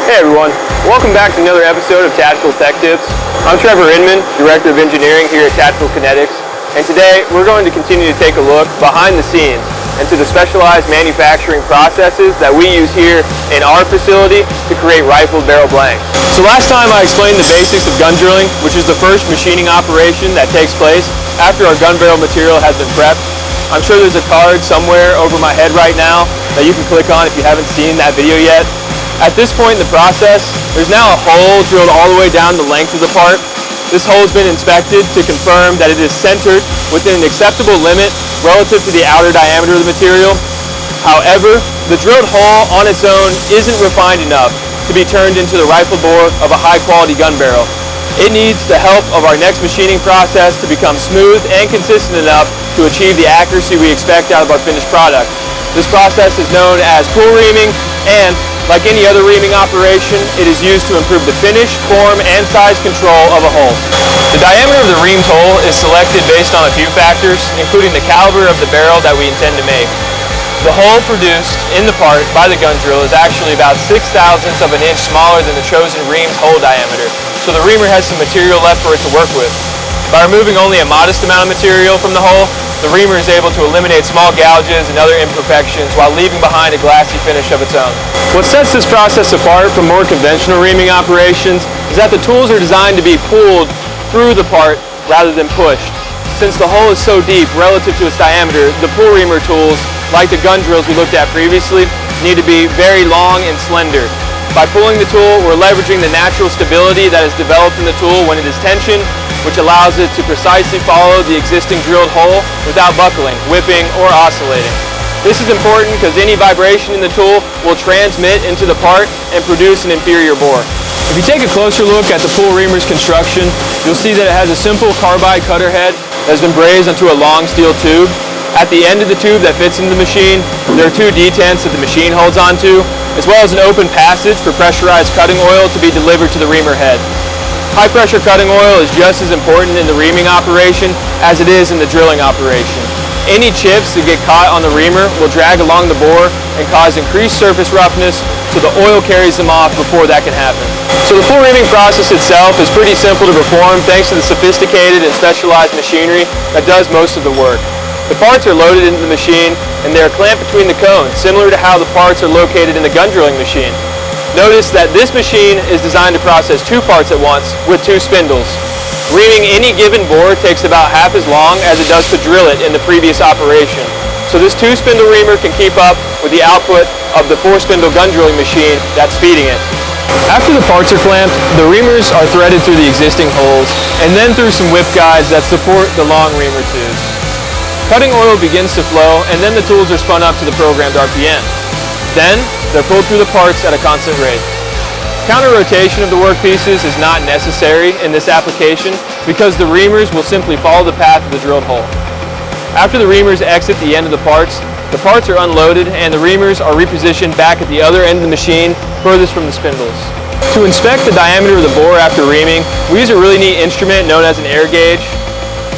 Hey everyone, welcome back to another episode of Tactical Tech Tips. I'm Trevor Inman, Director of Engineering here at Tactical Kinetics, and today we're going to continue to take a look behind the scenes into the specialized manufacturing processes that we use here in our facility to create rifled barrel blanks. So last time I explained the basics of gun drilling, which is the first machining operation that takes place after our gun barrel material has been prepped. I'm sure there's a card somewhere over my head right now that you can click on if you haven't seen that video yet. At this point in the process, there's now a hole drilled all the way down the length of the part. This hole has been inspected to confirm that it is centered within an acceptable limit relative to the outer diameter of the material. However, the drilled hole on its own isn't refined enough to be turned into the rifle bore of a high-quality gun barrel. It needs the help of our next machining process to become smooth and consistent enough to achieve the accuracy we expect out of our finished product. This process is known as pool reaming, and like any other reaming operation, it is used to improve the finish, form, and size control of a hole. The diameter of the reamed hole is selected based on a few factors, including the caliber of the barrel that we intend to make. The hole produced in the part by the gun drill is actually about 6/1000 of an inch smaller than the chosen reamed hole diameter, so the reamer has some material left for it to work with. By removing only a modest amount of material from the hole, the reamer is able to eliminate small gouges and other imperfections while leaving behind a glassy finish of its own. What sets this process apart from more conventional reaming operations is that the tools are designed to be pulled through the part rather than pushed. Since the hole is so deep relative to its diameter, the pull reamer tools, like the gun drills we looked at previously, need to be very long and slender. By pulling the tool, we're leveraging the natural stability that is developed in the tool when it is tensioned, which allows it to precisely follow the existing drilled hole without buckling, whipping, or oscillating. This is important because any vibration in the tool will transmit into the part and produce an inferior bore. If you take a closer look at the pull reamer's construction, you'll see that it has a simple carbide cutter head that has been brazed onto a long steel tube. At the end of the tube that fits into the machine, there are two detents that the machine holds onto, as well as an open passage for pressurized cutting oil to be delivered to the reamer head. High pressure cutting oil is just as important in the reaming operation as it is in the drilling operation. Any chips that get caught on the reamer will drag along the bore and cause increased surface roughness, so the oil carries them off before that can happen. So the full reaming process itself is pretty simple to perform thanks to the sophisticated and specialized machinery that does most of the work. The parts are loaded into the machine and they are clamped between the cones, similar to how the parts are located in the gun drilling machine. Notice that this machine is designed to process two parts at once with two spindles. Reaming any given bore takes about half as long as it does to drill it in the previous operation. So this two-spindle reamer can keep up with the output of the four-spindle gun drilling machine that's feeding it. After the parts are clamped, the reamers are threaded through the existing holes and then through some whip guides that support the long reamer tubes. Cutting oil begins to flow and then the tools are spun up to the programmed RPM. Then, they're pulled through the parts at a constant rate. Counter rotation of the workpieces is not necessary in this application because the reamers will simply follow the path of the drilled hole. After the reamers exit the end of the parts are unloaded and the reamers are repositioned back at the other end of the machine, furthest from the spindles. To inspect the diameter of the bore after reaming, we use a really neat instrument known as an air gauge.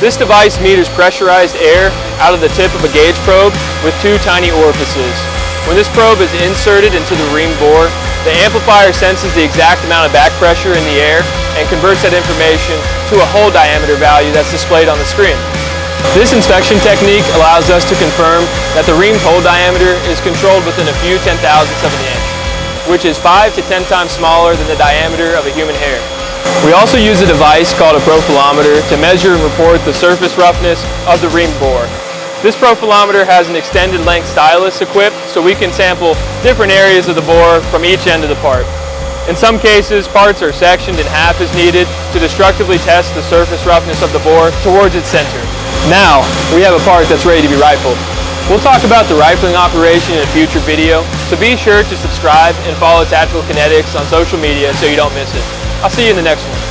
This device meters pressurized air out of the tip of a gauge probe with two tiny orifices. When this probe is inserted into the reamed bore, the amplifier senses the exact amount of back pressure in the air and converts that information to a hole diameter value that's displayed on the screen. This inspection technique allows us to confirm that the reamed hole diameter is controlled within a few 10,000ths of an inch, which is 5 to 10 times smaller than the diameter of a human hair. We also use a device called a profilometer to measure and report the surface roughness of the reamed bore. This profilometer has an extended length stylus equipped so we can sample different areas of the bore from each end of the part. In some cases, parts are sectioned in half as needed to destructively test the surface roughness of the bore towards its center. Now, we have a part that's ready to be rifled. We'll talk about the rifling operation in a future video, so be sure to subscribe and follow Tactical Kinetics on social media so you don't miss it. I'll see you in the next one.